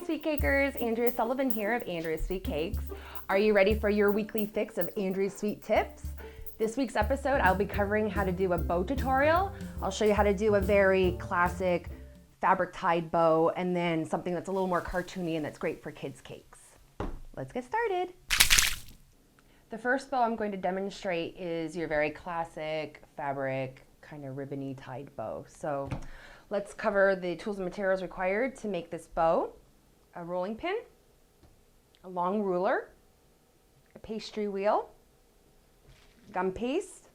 Sweet Cakers, Andrea Sullivan here of Andrea Sweetcakes. Are you ready for your weekly fix of Andrea's Sweet Tips? This week's episode, I'll be covering how to do a bow tutorial. I'll show you how to do a very classic fabric tied bow and then something that's a little more cartoony and that's great for kids' cakes. Let's get started. The first bow I'm going to demonstrate is your very classic fabric kind of ribbony tied bow. So let's cover the tools and materials required to make this bow. A rolling pin, a long ruler, a pastry wheel, gum paste,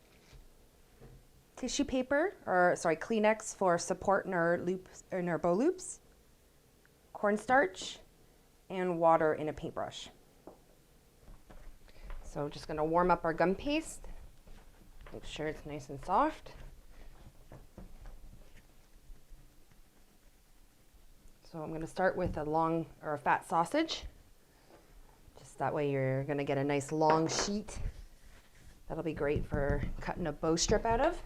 tissue paper, Kleenex for support in our bow loops, cornstarch, and water in a paintbrush. So just going to warm up our gum paste. Make sure it's nice and soft. So I'm going to start with a fat sausage. Just that way you're going to get a nice long sheet. That'll be great for cutting a bow strip out of.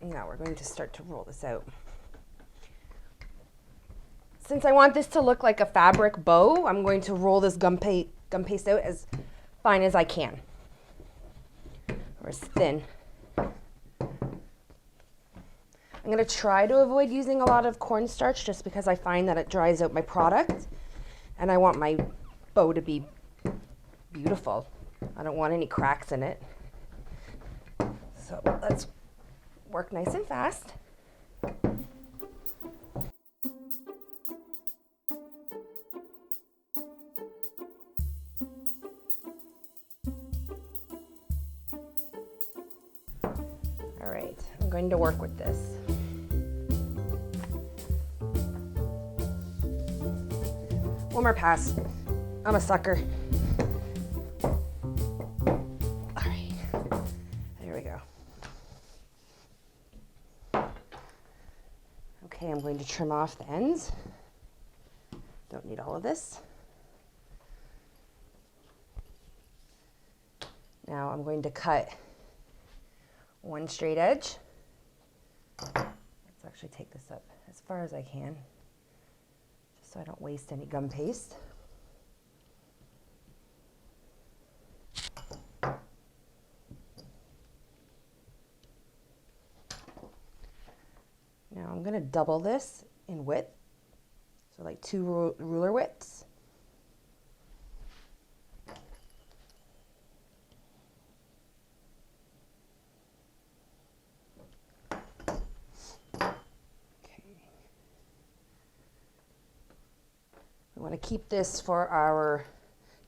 Now we're going to start to roll this out. Since I want this to look like a fabric bow, I'm going to roll this gum paste out as fine as I can, or as thin. I'm going to try to avoid using a lot of cornstarch just because I find that it dries out my product and I want my bow to be beautiful. I don't want any cracks in it. So let's work nice and fast. All right, I'm going to work with this. One more pass. I'm a sucker. All right, there we go. Okay, I'm going to trim off the ends. Don't need all of this. Now I'm going to cut one straight edge. Let's actually take this up as far as I can, just so I don't waste any gum paste. Now I'm going to double this in width, so like two ruler widths. We want to keep this for our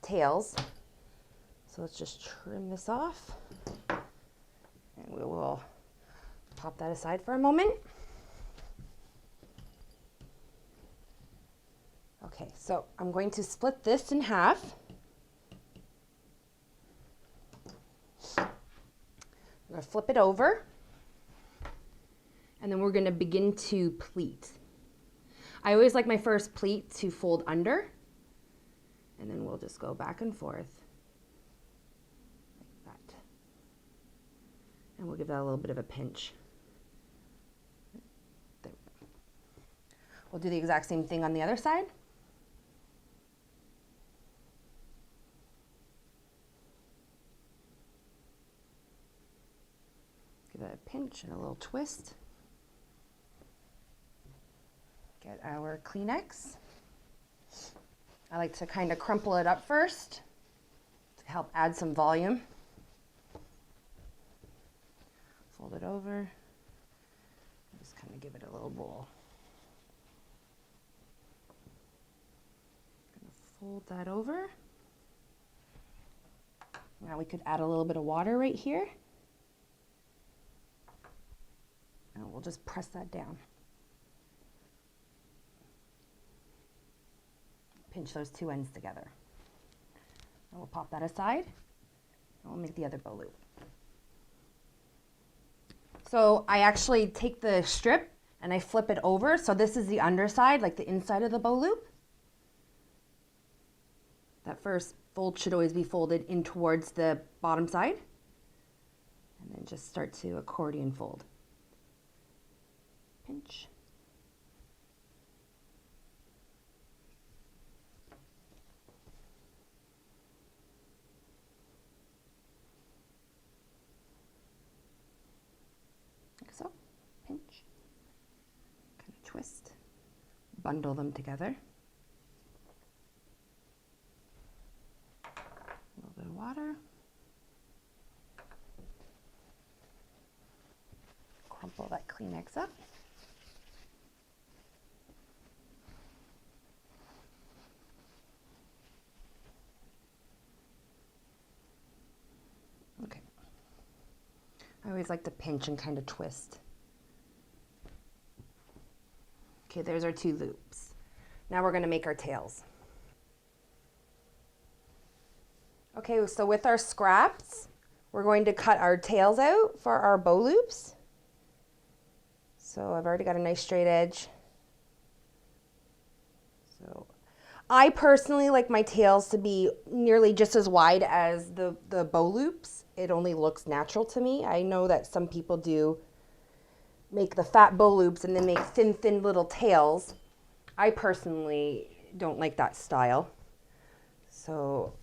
tails. So let's just trim this off. And we will pop that aside for a moment. Okay, so I'm going to split this in half. I'm going to flip it over. And then we're going to begin to pleat. I always like my first pleat to fold under, and then we'll just go back and forth like that. And we'll give that a little bit of a pinch. There we go. We'll do the exact same thing on the other side. Give that a pinch and a little twist. Get our Kleenex. I like to kind of crumple it up first to help add some volume. Fold it over. Just kind of give it a little roll. Gonna fold that over. Now we could add a little bit of water right here. And we'll just press that down. Pinch those two ends together. And we'll pop that aside, and we'll make the other bow loop. So I actually take the strip and I flip it over. So this is the underside, like the inside of the bow loop. That first fold should always be folded in towards the bottom side. And then just start to accordion fold. Pinch. twist, bundle them together. A little bit of water. Crumple that Kleenex up. Okay. I always like to pinch and kind of twist. Okay, there's our 2 loops. Now we're going to make our tails. Okay, so with our scraps, we're going to cut our tails out for our bow loops. So I've already got a nice straight edge. So I personally like my tails to be nearly just as wide as the bow loops. It only looks natural to me. I know that some people do make the fat bow loops and then make thin little tails. I personally don't like that style. So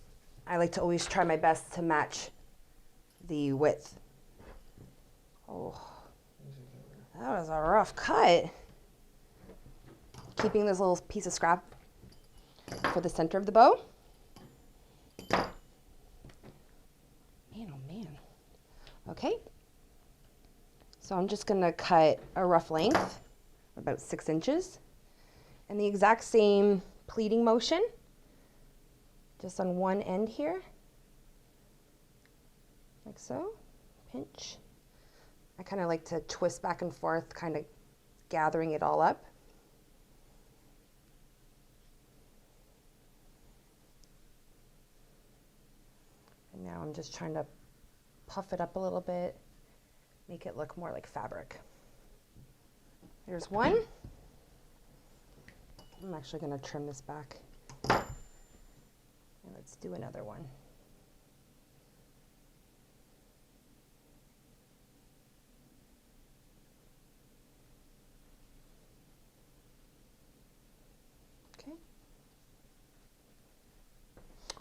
I like to always try my best to match the width. Oh, that was a rough cut. Keeping this little piece of scrap for the center of the bow. Man, oh man. Okay. So I'm just gonna cut a rough length, about 6 inches, and the exact same pleating motion, just on one end here, like so, pinch. I kind of like to twist back and forth, kind of gathering it all up. And now I'm just trying to puff it up a little bit, make it look more like fabric. There's one. I'm actually going to trim this back. And let's do another one. Okay.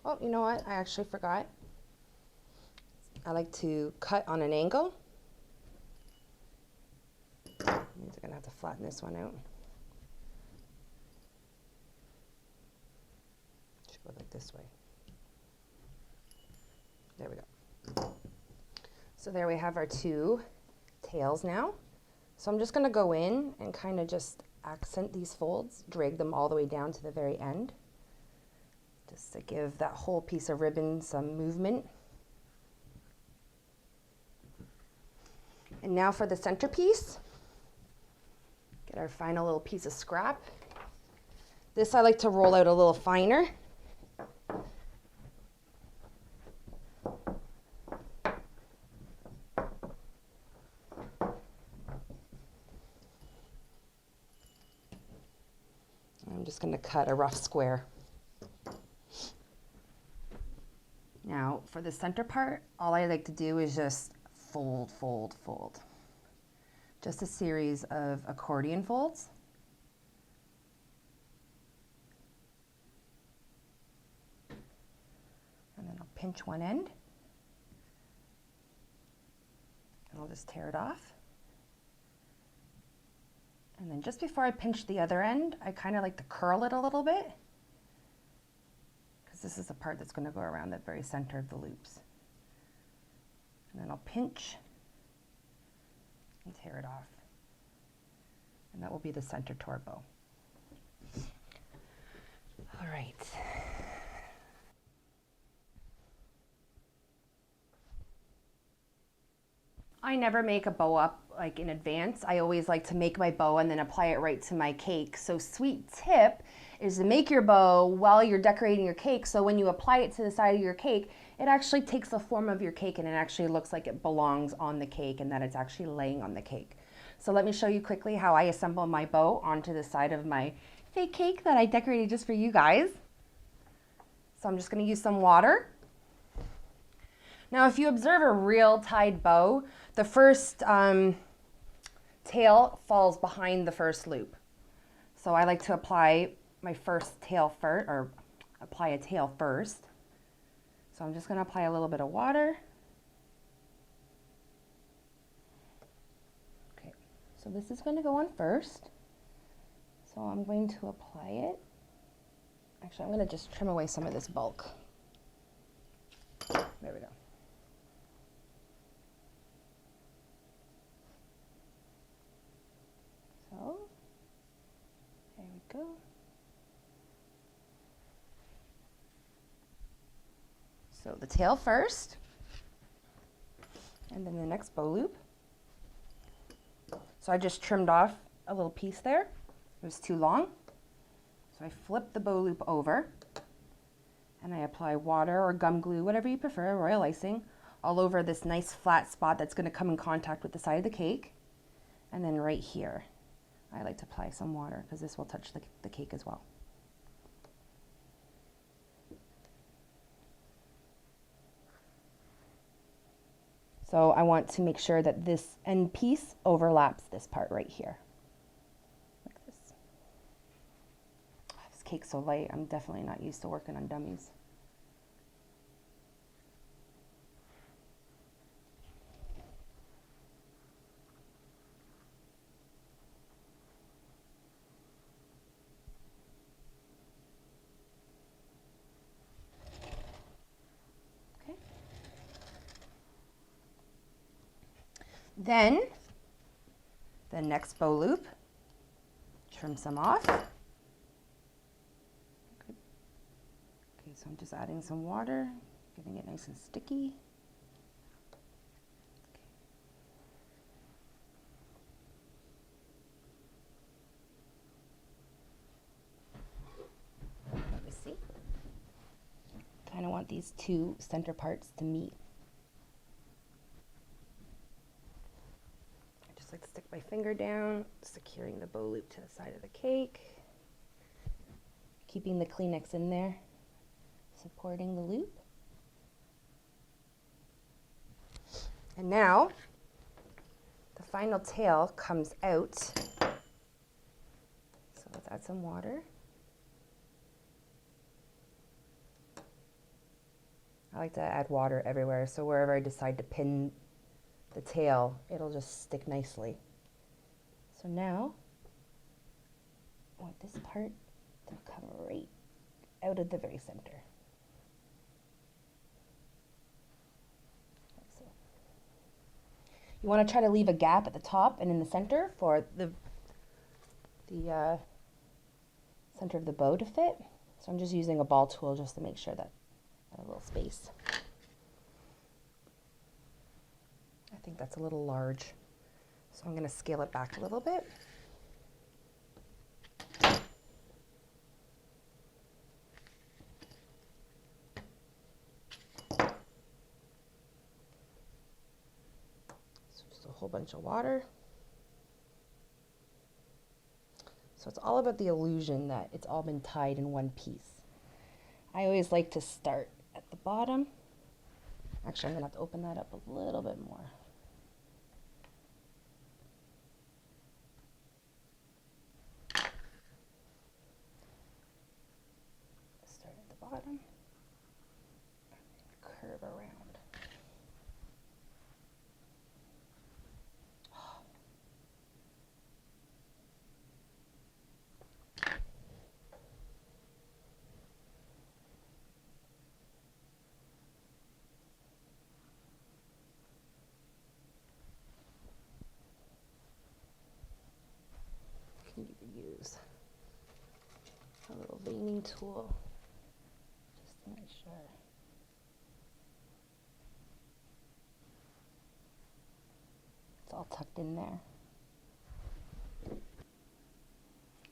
Oh, you know what? I actually forgot. I like to cut on an angle. Means I'm going to have to flatten this one out. Should go like this way. There we go. So there we have our 2 tails now. So I'm just going to go in and kind of just accent these folds, drag them all the way down to the very end, just to give that whole piece of ribbon some movement. And now for the centerpiece, get our final little piece of scrap. This I like to roll out a little finer. I'm just going to cut a rough square. Now for the center part, all I like to do is just fold, fold, fold. Just a series of accordion folds. And then I'll pinch one end. And I'll just tear it off. And then just before I pinch the other end, I kind of like to curl it a little bit, because this is the part that's going to go around the very center of the loops. And then I'll pinch and tear it off. And that will be the center to our bow. All right. I never make a bow up like in advance. I always like to make my bow and then apply it right to my cake. So sweet tip is to make your bow while you're decorating your cake, so when you apply it to the side of your cake, it actually takes the form of your cake and it actually looks like it belongs on the cake and that it's actually laying on the cake. So let me show you quickly how I assemble my bow onto the side of my fake cake that I decorated just for you guys. So I'm just going to use some water. Now if you observe a real tied bow, the first tail falls behind the first loop. So I like to apply my first tail first, or apply a tail first. So I'm just going to apply a little bit of water. Okay, so this is going to go on first. So I'm going to apply it. Actually, I'm going to just trim away some of this bulk. There we go. So, there we go. So the tail first, and then the next bow loop. So I just trimmed off a little piece there. It was too long. So I flip the bow loop over, and I apply water or gum glue, whatever you prefer, royal icing, all over this nice flat spot that's going to come in contact with the side of the cake. And then right here, I like to apply some water because this will touch the cake as well. So I want to make sure that this end piece overlaps this part right here. Like this. This cake's so light, I'm definitely not used to working on dummies. Then, the next bow loop, trim some off. Okay, so I'm just adding some water, getting it nice and sticky. Okay. Let me see. Kind of want these two center parts to meet. Like to stick my finger down, securing the bow loop to the side of the cake, keeping the Kleenex in there, supporting the loop. And now the final tail comes out. So let's add some water. I like to add water everywhere, so wherever I decide to pin the tail, it'll just stick nicely. So now, I want this part to come right out of the very center. Like so. You want to try to leave a gap at the top and in the center for the center of the bow to fit. So I'm just using a ball tool just to make sure that I have a little space. I think that's a little large, so I'm going to scale it back a little bit. So just a whole bunch of water. So it's all about the illusion that it's all been tied in one piece. I always like to start at the bottom. Actually, I'm going to have to open that up a little bit more. Bottom, and curve around. You can use a little veining tool. Make sure. It's all tucked in there.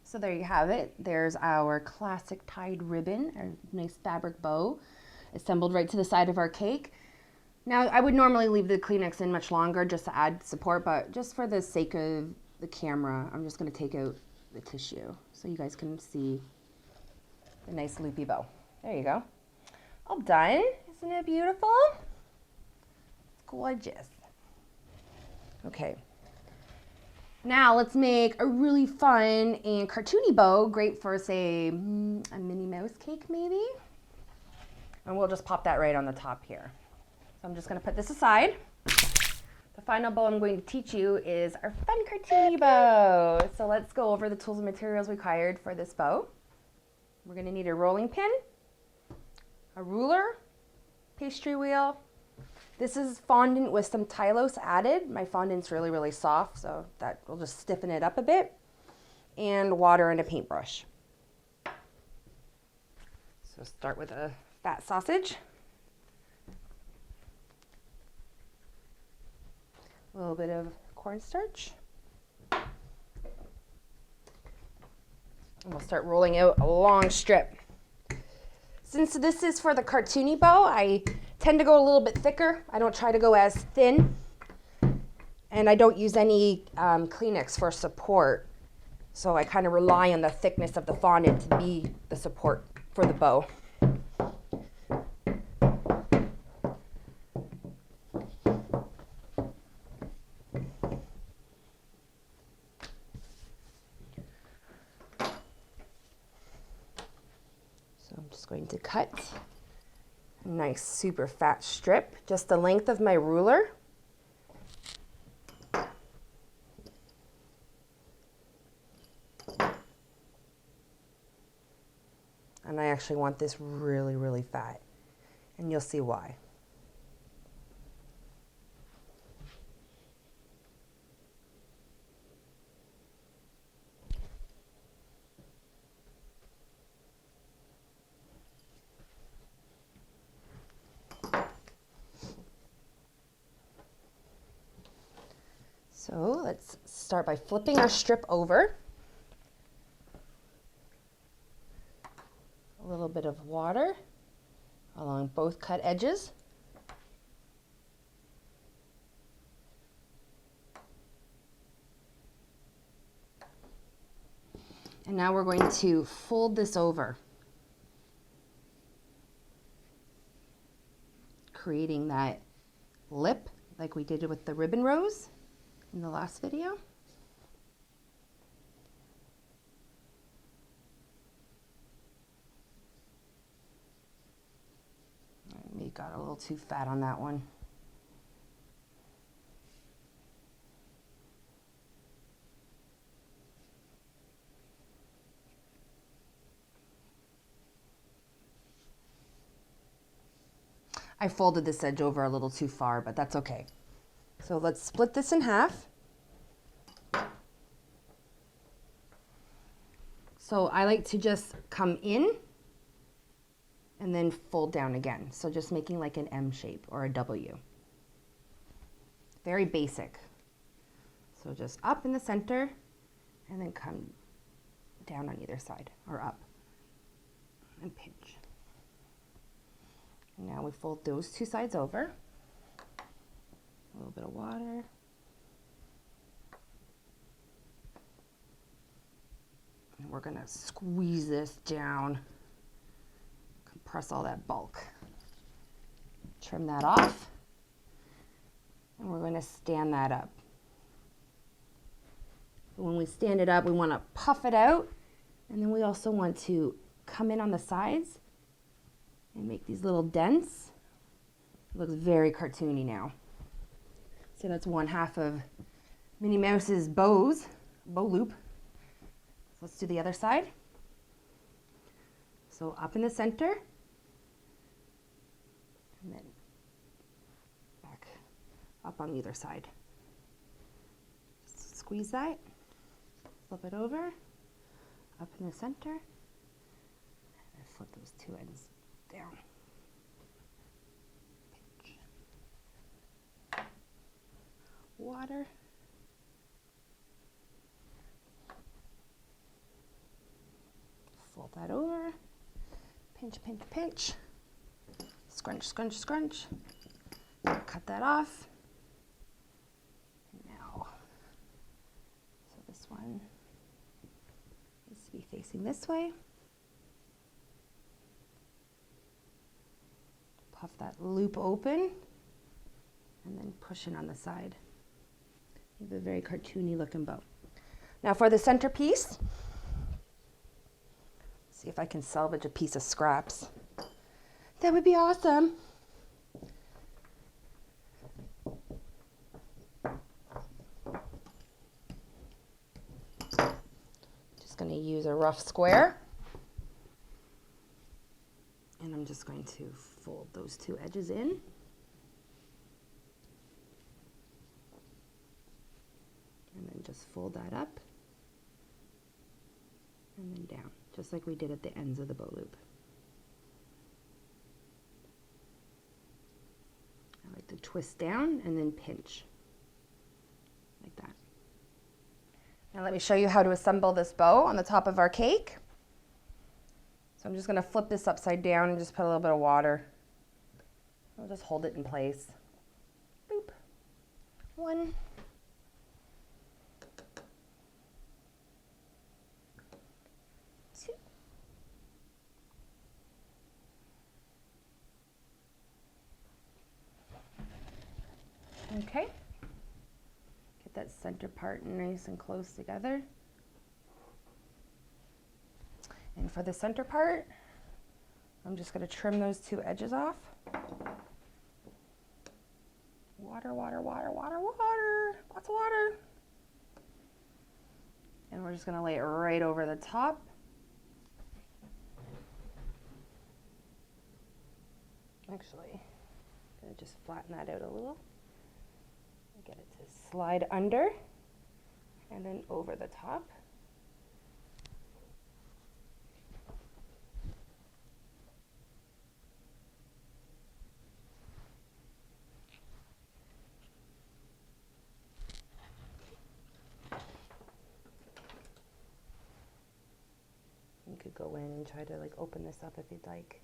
So there you have it. There's our classic tied ribbon, our nice fabric bow, assembled right to the side of our cake. Now, I would normally leave the Kleenex in much longer just to add support, but just for the sake of the camera, I'm just going to take out the tissue so you guys can see the nice loopy bow. There you go. All done. Isn't it beautiful? It's gorgeous. Okay. Now let's make a really fun and cartoony bow, great for, say, a Minnie Mouse cake maybe. And we'll just pop that right on the top here. So I'm just going to put this aside. The final bow I'm going to teach you is our fun cartoony bow. So let's go over the tools and materials required for this bow. We're going to need a rolling pin, a ruler, pastry wheel. This is fondant with some Tylose added. My fondant's really, really soft, so that will just stiffen it up a bit. And water and a paintbrush. So start with a fat sausage. A little bit of cornstarch. And we'll start rolling out a long strip. Since this is for the cartoony bow, I tend to go a little bit thicker. I don't try to go as thin. And I don't use any Kleenex for support. So I kind of rely on the thickness of the fondant to be the support for the bow. I'm just going to cut a nice super fat strip, just the length of my ruler. And I actually want this really, really fat, and you'll see why. So let's start by flipping our strip over. A little bit of water along both cut edges. And now we're going to fold this over, creating that lip like we did with the ribbon rose in the last video. We got a little too fat on that one. I folded this edge over a little too far, but that's okay. So let's split this in half. So I like to just come in and then fold down again. So just making like an M shape or a W. Very basic. So just up in the center and then come down on either side, or up and pinch. And now we fold those two sides over. A little bit of water. And we're gonna squeeze this down, compress all that bulk. Trim that off, and we're gonna stand that up. When we stand it up, we wanna puff it out, and then we also want to come in on the sides and make these little dents. It looks very cartoony now. So that's one half of Minnie Mouse's bow loop. So let's do the other side. So up in the center, and then back up on either side. Just squeeze that, flip it over, up in the center, and flip those two ends down. Water. Fold that over. Pinch, pinch, pinch. Scrunch, scrunch, scrunch. Cut that off. And now, so this one needs to be facing this way. Puff that loop open and then push it on the side. You have a very cartoony looking bow. Now for the centerpiece, see if I can salvage a piece of scraps. That would be awesome. just going to use a rough square. And I'm just going to fold those two edges in. And then just fold that up. And then down, just like we did at the ends of the bow loop. I like to twist down and then pinch, like that. Now let me show you how to assemble this bow on the top of our cake. So I'm just going to flip this upside down and just put a little bit of water. I'll just hold it in place. Boop. 1. Okay, get that center part nice and close together. And for the center part, I'm just going to trim those two edges off. Water, water, water, water, water, lots of water. And we're just going to lay it right over the top. Actually, I'm going to just flatten that out a little. Get it to slide under and then over the top. You could go in and try to like open this up if you'd like.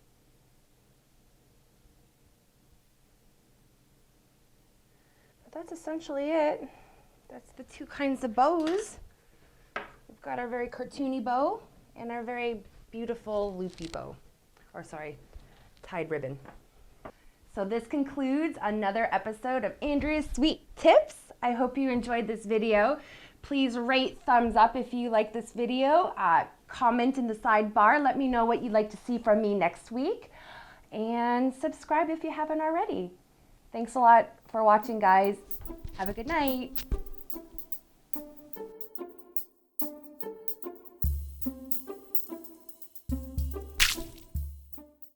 That's essentially it. That's the two kinds of bows. We've got our very cartoony bow and our very beautiful loopy bow, or sorry, tied ribbon. So this concludes another episode of Andrea's Sweet Tips. I hope you enjoyed this video. Please rate, thumbs up if you like this video. Comment in the sidebar. Let me know what you'd like to see from me next week. And subscribe if you haven't already. Thanks a lot for watching, guys. Have a good night.